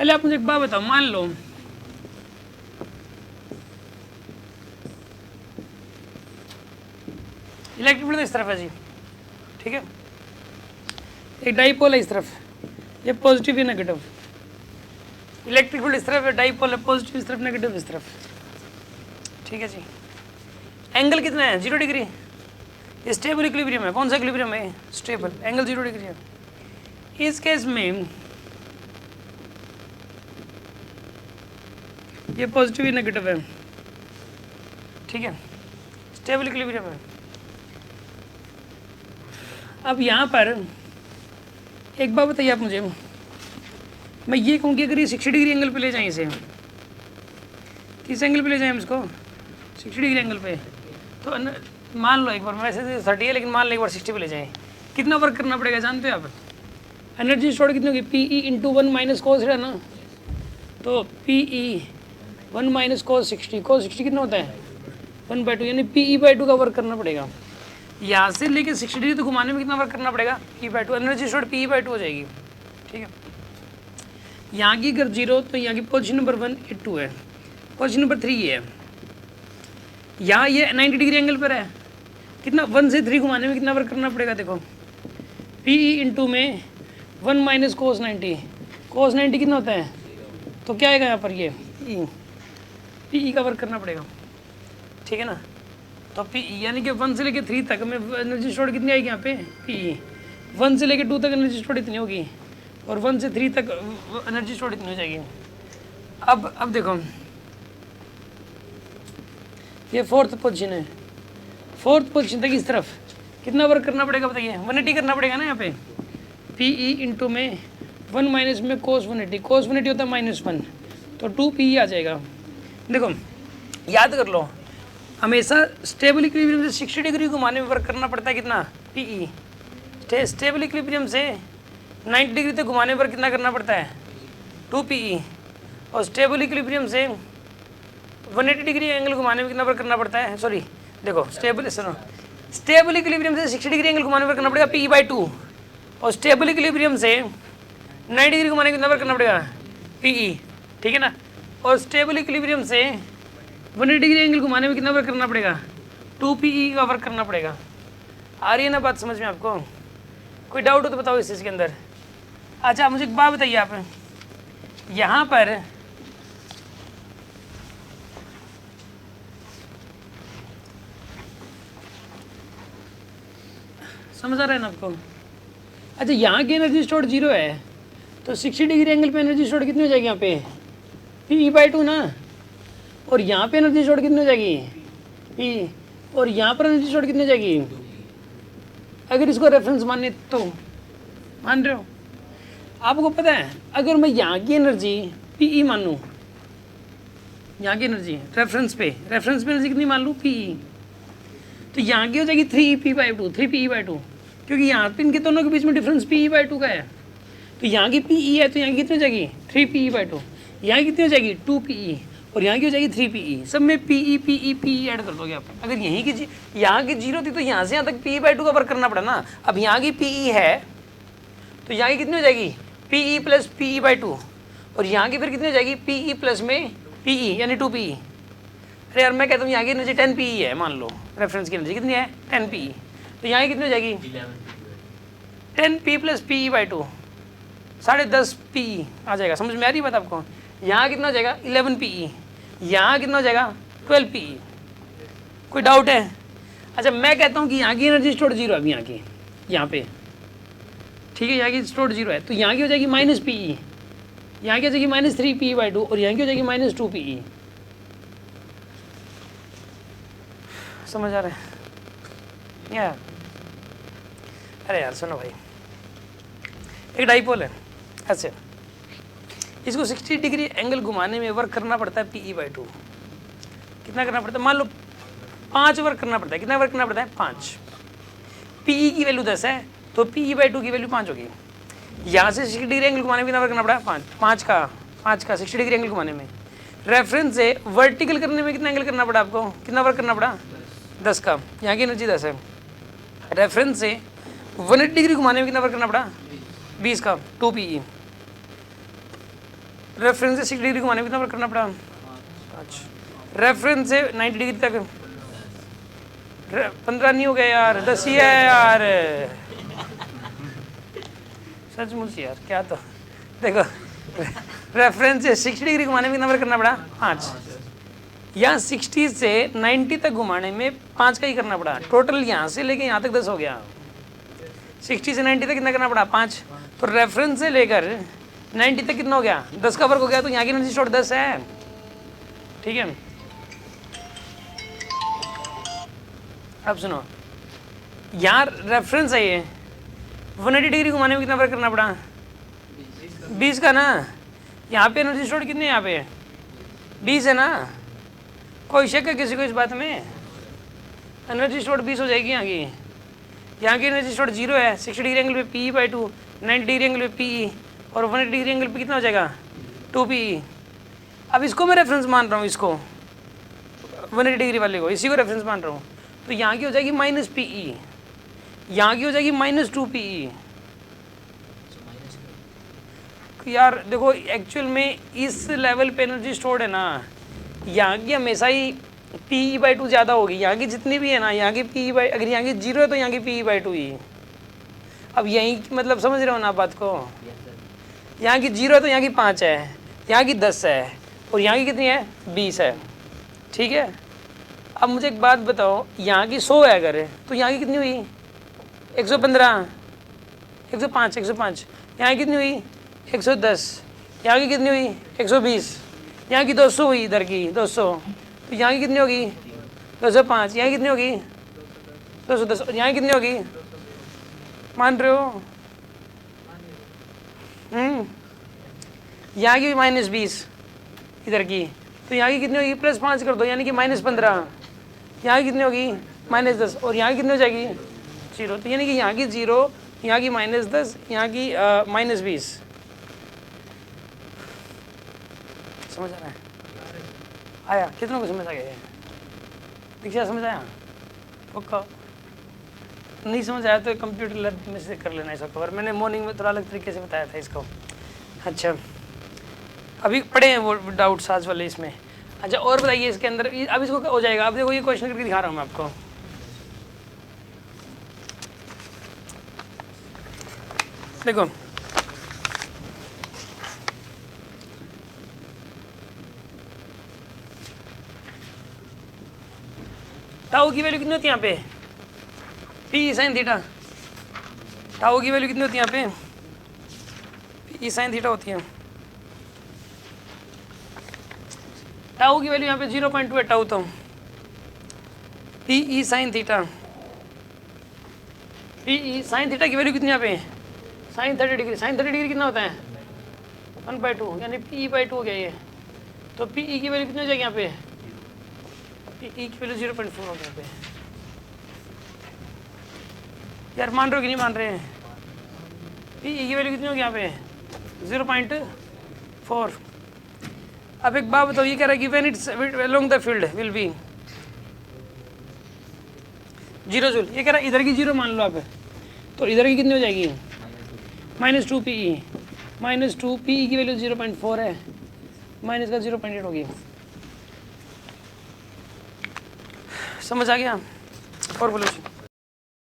पहले आप मुझे एक बात बताओ, मान लो इलेक्ट्रिक फील्ड इस तरफ है जी, ठीक है, एक डाइपोल है इस तरफ, ये पॉजिटिव या नेगेटिव, इलेक्ट्रिक फील्ड इस तरफ है, डाइपोल है पॉजिटिव इस तरफ, नेगेटिव इस तरफ, ठीक है जी। एंगल कितना है? 0 डिग्री। ये स्टेबल इक्विलिब्रियम है। कौन सा इक्विलिब्रियम है? स्टेबल। एंगल 0 डिग्री है। इस केस में ये पॉजिटिव या नेगेटिव है, ठीक है, स्टेबल इक्विलिब्रियम है। अब यहाँ पर एक बात बताइए आप मुझे, मैं ये कहूँ कि अगर ये 60 डिग्री एंगल पे ले जाएं, इसे किस एंगल पे ले जाएं इसको? 60 डिग्री एंगल पे, तो मान लो एक बार, वैसे तो 30 है लेकिन मान लो एक बार 60 पे ले जाएं, कितना वर्क करना पड़ेगा जानते हो आप? एनर्जी स्टोर्ड कितनी होगी? P E into 1 minus cos है ना, तो पी ई 1 माइनस कोस 60, कोस 60 कितना होता है? 1/2, यानी पी ई बाई 2 का वर्क करना पड़ेगा। यहाँ से लेके 60 डिग्री तो घुमाने में कितना वर्क करना पड़ेगा? P by 2, energy stored P E by 2 हो जाएगी, ठीक है। यहाँ की अगर 0 तो यहाँ की पोजिशन नंबर 1 ये 2 है, पोजिशन नंबर 3 ये है। यहाँ ये 90 डिग्री एंगल पर है, कितना 1 से 3 घुमाने में कितना वर्क करना पड़ेगा? देखो पी ई इंटू में 1 माइनस कोस 90, कोस 90 कितना होता है? तो क्या आएगा यहाँ पर? ये पी ई का वर्क करना पड़ेगा, ठीक है ना। तो पी ई यानी कि 1 से लेके 3 तक में एनर्जी स्टोर्ड कितनी आएगी यहाँ पे? पी ई 1 से लेके 2 तक एनर्जी स्टोर्ड इतनी होगी, और 1 से 3 तक एनर्जी स्टोर्ड इतनी हो जाएगी। अब देखो ये 4th पोजीशन है, 4th पोजीशन तक इस तरफ कितना वर्क करना पड़ेगा बताइए? 180 करना पड़ेगा ना यहाँ पे। पी ई इंटू में 1 माइनस में कोस 180, कोस 180 होता है -1, तो 2 पी ई आ जाएगा। देखो याद कर लो, हमेशा स्टेबल इक्विलिब्रियम से 60 डिग्री घुमाने में वर्क करना पड़ता है कितना? P E. स्टेबल इक्विलिब्रियम से 90 डिग्री तक घुमाने पर कितना करना पड़ता है? 2 पी ई। और स्टेबल इक्विलिब्रियम से 180 डिग्री एंगल घुमाने में कितना वर्क करना पड़ता है? सॉरी देखो स्टेबल इक्विलिब्रियम से 60 डिग्री एंगल घुमाने में करना पड़ेगा पी ई बाई 2, और स्टेबल इक्विलिब्रियम से 90 डिग्री घुमाने में कितना वर्क करना पड़ेगा? पी ई, ठीक है ना। और स्टेबल इक्विलिब्रियम से 180 डिग्री एंगल घुमाने में कितना वर्क करना पड़ेगा? 2 पी ई का वर्क करना पड़ेगा। आ रही है ना बात समझ में आपको? कोई डाउट हो तो बताओ इस चीज़ के अंदर। अच्छा मुझे एक बात बताइए, आप यहाँ पर समझ आ रहा है ना आपको? अच्छा यहाँ की एनर्जी स्टोर्ड 0 है, तो 60 डिग्री एंगल पे एनर्जी स्टोर्ड कितनी हो जाएगी यहाँ पे? पी ई बाई 2 ना। और यहाँ पे एनर्जी स्टोर्ड कितनी हो जाएगी? पी। और यहाँ पर एनर्जी स्टोर्ड कितनी हो जाएगी? अगर इसको रेफरेंस माने तो मान रहे हो? आपको पता है अगर मैं यहाँ की एनर्जी पी ई मान लूँ, यहाँ की एनर्जी रेफरेंस पे एनर्जी कितनी मान लूँ? पी ई, तो यहाँ की हो जाएगी 3 P by 2, 3 P E by 2, क्योंकि यहाँ पे इनके दोनों के बीच में डिफरेंस पी ई बाई 2 का है। तो यहाँ की पी ई है तो यहाँ की कितनी हो जाएगी? 3 पी ई बाई 2, यहाँ कितनी हो जाएगी? 2 पी ई, और यहाँ की हो जाएगी 3 पी ई। सब में पी ई ऐड कर दोगे आप। अगर यहीं की यहाँ की 0 थी तो यहाँ से यहाँ तक पी ई बाई 2 का वर्क करना पड़ा ना। अब यहाँ की पी ई है तो यहाँ की कितनी हो जाएगी? P E plus P E by 2, और यहाँ की फिर कितनी हो जाएगी? पी ई प्लस में पी ई यानी 2 पी ई। अरे यार मैं कहता हूँ यहाँ की एनर्जी 10 पी ई है, मान लो रेफरेंस की एनर्जी कितनी है? 10 पी ई, तो यहाँ की कितनी हो जाएगी? 10 P plus P E by 2, 10.5 P E आ जाएगा। समझ में आ रही बात आपको? यहाँ कितना हो जाएगा? 11 पी ई, यहाँ कितना हो जाएगा? 12 पी ई। कोई डाउट है? अच्छा मैं कहता हूँ कि यहाँ की एनर्जी स्टोर्ड 0 है, अभी यहाँ की यहाँ पे, ठीक है, यहाँ की स्टोर्ड 0 है, तो यहाँ की हो जाएगी माइनस पी ई, यहाँ की हो जाएगी -3 पी ई बाई 2, और यहाँ की हो जाएगी -2 पी ई। समझ आ रहा है यार? अरे यार सुनो भाई, एक डाइपोल है ऐसे, इसको 60 डिग्री एंगल घुमाने में वर्क करना पड़ता है पी ई बाई 2। कितना करना पड़ता है? मान लो 5 वर्क करना पड़ता है। कितना वर्क करना पड़ता है? 5। पी ई की वैल्यू 10 है तो पी ई बाई 2 की वैल्यू 5 होगी। यहाँ से 60 डिग्री एंगल घुमाने में कितना वर्क करना पड़ा? 5 का 60 डिग्री एंगल घुमाने में। रेफरेंस से वर्टिकल करने में कितना एंगल करना पड़ा आपको? कितना वर्क करना पड़ा? 10 का। यहाँ की एनर्जी 10 है। रेफरेंस से 180 डिग्री घुमाने में कितना वर्क करना पड़ा? 20 का, 2 पी ई। रेफरेंस से 60 डिग्री घुमाने में कितना वर्क करना पड़ा? 5। रेफरेंस से 90 डिग्री तक 15 नहीं हो गया यार, 10 ही है यार, सचमुच यार क्या। तो देखो रेफरेंस से 60 डिग्री घुमाने में कितना वर्क करना पड़ा? 5। यहाँ 60 से 90 तक घुमाने में 5 का ही करना पड़ा। टोटल यहाँ से लेके यहाँ तक 10 हो गया। 60 से 90 तक कितना करना पड़ा? 5। तो रेफरेंस से लेकर 90 तक कितना हो गया? 10 का वर्क हो गया। तो यहाँ की एनर्जी स्टोर 10 है, ठीक है। अब सुनो, यहाँ रेफरेंस है ये, 180 डिग्री घुमाने में कितना वर्क करना पड़ा? 20 का ना। यहाँ पे एनर्जी स्टोर कितनी है? यहाँ पे 20 है ना। कोई शक है किसी को इस बात में? एनर्जी स्टोर 20 हो जाएगी यहाँ की। यहाँ की एनर्जी स्टोर 0 है। 60 डिग्री एंगल पे PE/2, 90 डिग्री एंगल पे PE और 180 डिग्री एंगल पे कितना हो जाएगा? 2PE। अब इसको मैं रेफरेंस मान रहा हूँ, इसको 180 डिग्री वाले को, इसी को रेफरेंस मान रहा हूँ। तो यहाँ की हो जाएगी -PE, यहाँ की हो जाएगी -2PE। यार देखो एक्चुअल में इस लेवल पे एनर्जी स्टोर्ड है ना, यहाँ की हमेशा ही PE/2 ज़्यादा होगी। यहाँ की जितनी भी है ना, यहाँ की PE अगर यहाँ की 0 है तो यहाँ की PE/2 ही। अब यहीं मतलब समझ रहे हो ना आप बात को? यहाँ की 0 है तो यहाँ की 5 है, यहाँ की 10 है और यहाँ की कितनी है? 20 है, ठीक है। अब मुझे एक बात बताओ, यहाँ की 100 है अगर, तो यहाँ की कितनी हुई? 115, 105, 105। यहाँ की कितनी हुई? 110। यहाँ की कितनी हुई? 120। यहाँ की 200 हुई, इधर की 200। तो यहाँ की कितनी होगी? 205। यहाँ की कितनी होगी? 210। और यहाँ की कितनी होगी? मान रहे हो? यहाँ की -20 इधर की, तो यहाँ की कितनी होगी? +5 कर दो, यानी कि -15। यहाँ की कितनी होगी? -10। और यहाँ की कितनी हो जाएगी? 0। तो यानी कि यहाँ की 0, यहाँ की -10, यहाँ की -20। समझ आ रहा है? आया? कितनों को समझ आ गया? दीक्षा समझ आया? ओके, नहीं समझ आया तो कंप्यूटर लैब में से कर लेना इसको कवर। मैंने मॉर्निंग में थोड़ा अलग तरीके से बताया था इसको। अच्छा, अभी पढ़े हैं वो डाउट्स आज वाले इसमें। अच्छा और बताइए इसके अंदर, अब इसको हो जाएगा। अब देखो ये क्वेश्चन करके दिखा रहा हूँ मैं आपको। देखो टाउ की वैल्यू कितनी होती है यहाँ पे? P sin theta. टाउ की वैल्यू कितनी होती है यहाँ पे? P sin थीटा होती है। टाउ की वैल्यू यहाँ पे 0.2 है टाउ। तो PE sin theta, PE sin theta की वैल्यू कितनी यहाँ पे? sin 30 degree. sin 30 डिग्री कितना होता है? 1/2, यानी PE/2 हो गया ये। तो PE की वैल्यू कितनी हो जाएगी यहाँ पे? PE की वैल्यू 0.4 हो गया यहाँ पे। यार मान रहे हो कि नहीं मान रहे हैं? PE की वैल्यू कितनी होगी यहाँ पे? 0.4। अब एक बात बताओ, ये कह रहा है कि when it's along the field will be 0 joule. ये कह रहा है इधर की 0 मान लो आप, तो इधर की कितनी हो जाएगी? -2PE। -2PE की वैल्यू 0.4 है, माइनस का 0.8 होगी। समझ आ गया? और बोलो।